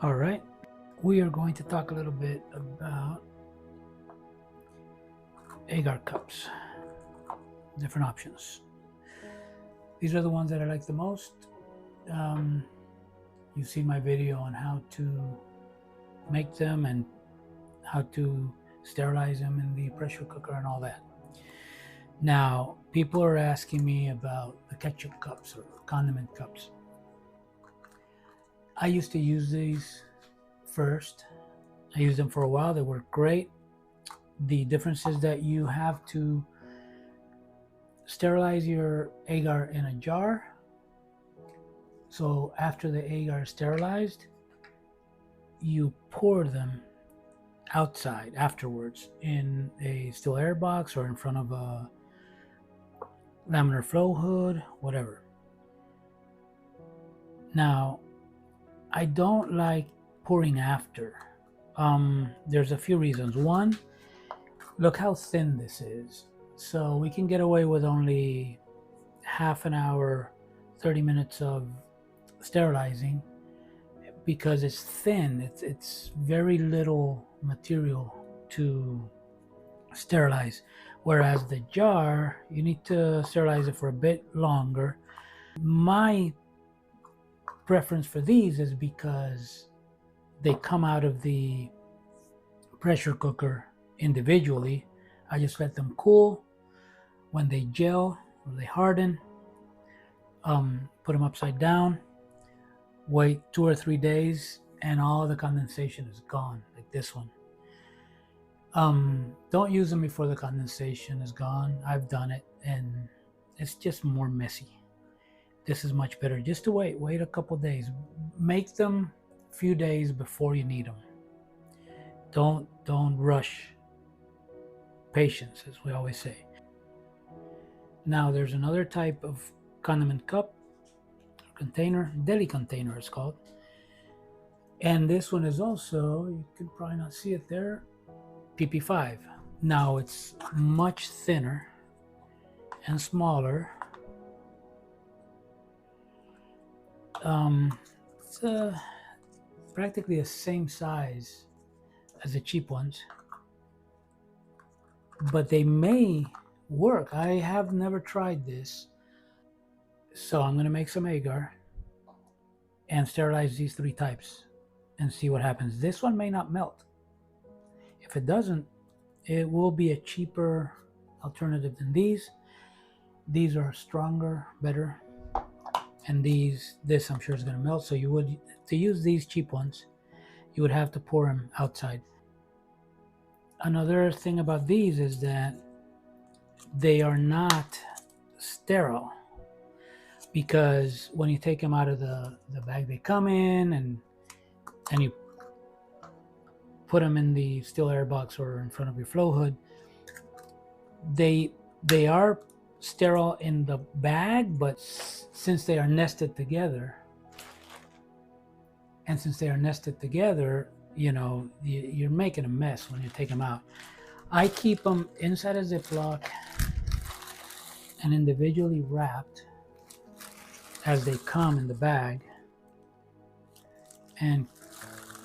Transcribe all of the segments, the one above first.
All right, we are going to talk a little bit about Agar Cups, different options. These are the ones that I like the most. You've seen my video on how to make them and how to sterilize them in the pressure cooker and all that. Now, people are asking me about the ketchup cups or condiment cups. I used to use these first. I used them for a while. They work great. The difference is that you have to sterilize your agar in a jar. So after the agar is sterilized, you pour them outside afterwards in a still air box or in front of a laminar flow hood, whatever. Now, I don't like pouring after. There's a few reasons. One, look how thin this is. So we can get away with only half an hour, 30 minutes of sterilizing because it's thin. It's very little material to sterilize. Whereas the jar, you need to sterilize it for a bit longer. My preference for these is because they come out of the pressure cooker individually. I just let them cool. When they gel or they harden, put them upside down, wait 2 or 3 days, and all the condensation is gone, like this one. Don't use them before the condensation is gone. I've done it and it's just more messy. This is much better just to wait a couple days. Make them a few days before you need them. Don't rush. Patience, as we always say. Now there's another type of condiment cup, container, deli container it's called. And this one is also, you can probably not see it there, PP5. Now it's much thinner and smaller. It's practically the same size as the cheap ones, but they may work. I have never tried this, so I'm going to make some agar and sterilize these 3 types and see what happens. This one may not melt. If it doesn't, it will be a cheaper alternative than these. These are stronger, better, and this I'm sure is going to melt. So you would, to use these cheap ones, you would have to pour them outside. Another thing about these is that they are not sterile, because when you take them out of the bag they come in and you put them in the still air box or in front of your flow hood, they are sterile in the bag, but since they are nested together, you know, you're making a mess when you take them out. I keep them inside a Ziploc and individually wrapped as they come in the bag, and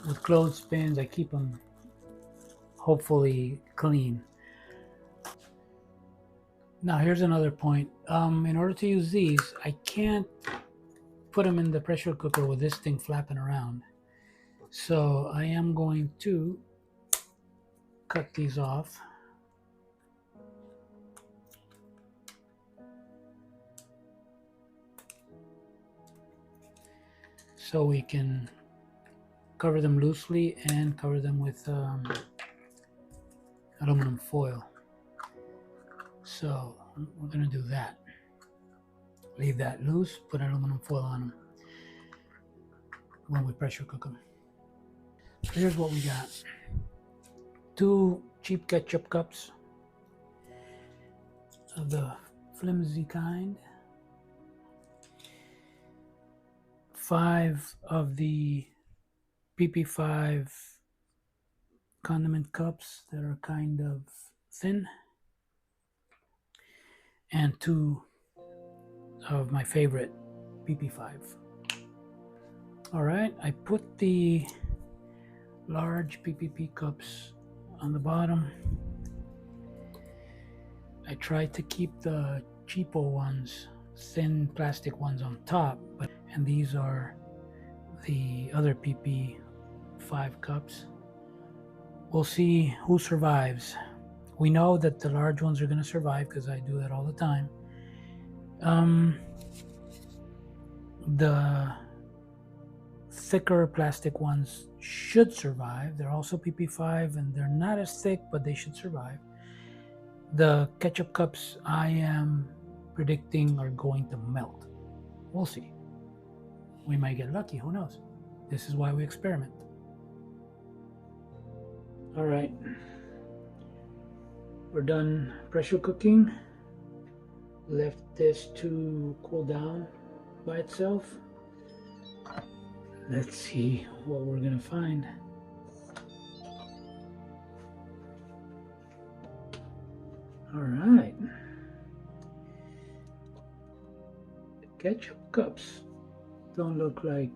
with clothespins I keep them hopefully clean. Now here's another point. In order to use these, I can't put them in the pressure cooker with this thing flapping around. So I am going to cut these off. So we can cover them loosely and cover them with aluminum foil. So we're going to do that. Leave that loose, put aluminum foil on them when we pressure cook them. So here's what we got. 2 cheap ketchup cups of the flimsy kind. 5 of the PP5 condiment cups that are kind of thin. And 2 of my favorite PP5. All right, I put the large PPP cups on the bottom. I tried to keep the cheapo ones, thin plastic ones on top, and these are the other PP5 cups. We'll see who survives. We know that the large ones are going to survive because I do that all the time. The thicker plastic ones should survive. They're also PP5 and they're not as thick, but they should survive. The ketchup cups I am predicting are going to melt. We'll see. We might get lucky, who knows? This is why we experiment. All right, we're done pressure cooking. Left this to cool down by itself. Let's see what we're gonna find. All right, the ketchup cups don't look like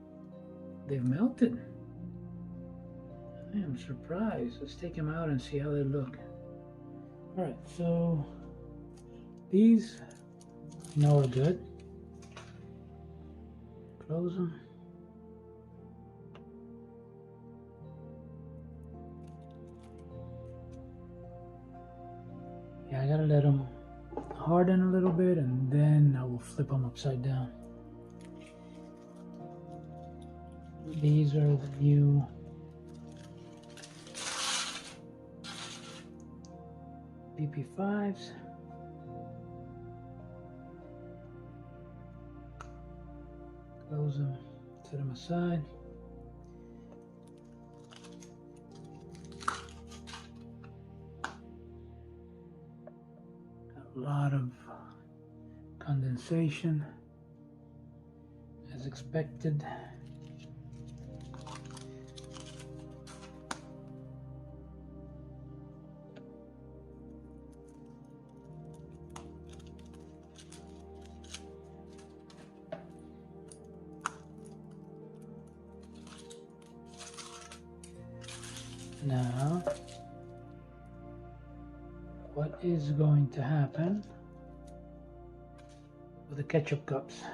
they've melted. I am surprised. Let's take them out and see how they look. All right, so these are good. Close them. Yeah, I gotta let them harden a little bit and then I will flip them upside down. These are the new PP5s. Close them, set them aside. Got a lot of condensation as expected. Now, what is going to happen with the ketchup cups?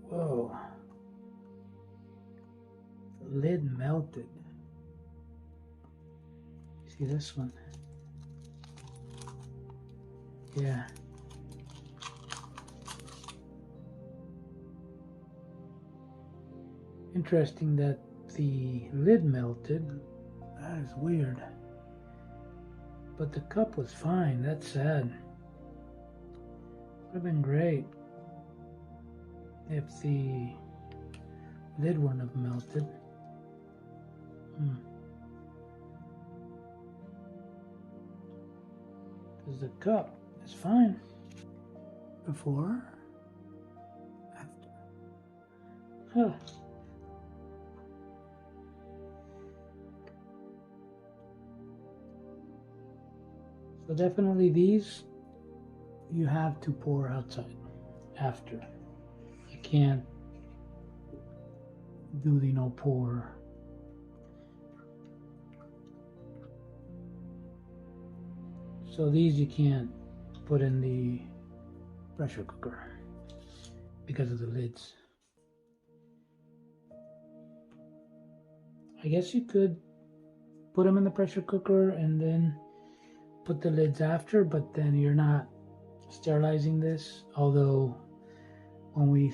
Whoa, the lid melted. See this one? Yeah. Interesting that the lid melted. That is weird. But the cup was fine. That's sad. Would have been great if the lid wouldn't have melted. Because the cup is fine. Before, after. Huh. So definitely these you have to pour outside after. You can't do the no pour. So these you can't put in the pressure cooker because of the lids. I guess you could put them in the pressure cooker and then put the lids after, but then you're not sterilizing this. Although when we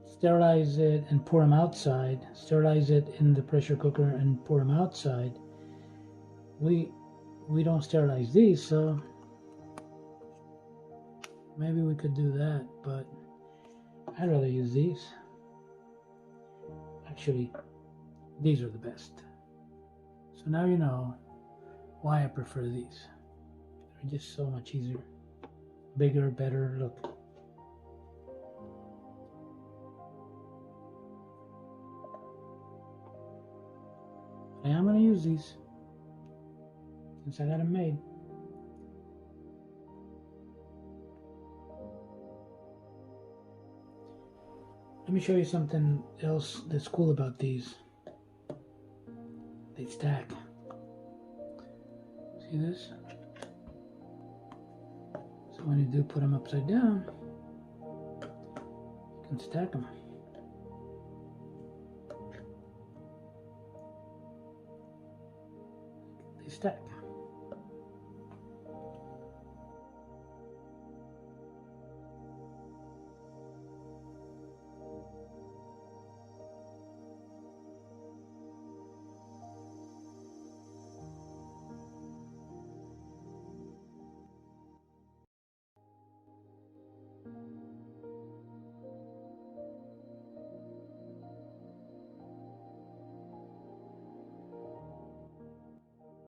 sterilize it and pour them outside, sterilize it in the pressure cooker and pour them outside, we don't sterilize these, so maybe we could do that, but I'd rather use these. Actually, these are the best. So now you know why I prefer these. They're just so much easier. Bigger, better, look. I am gonna use these since I got them made. Let me show you something else that's cool about these. They stack. See this? So when you do put them upside down, you can stack them. They stack.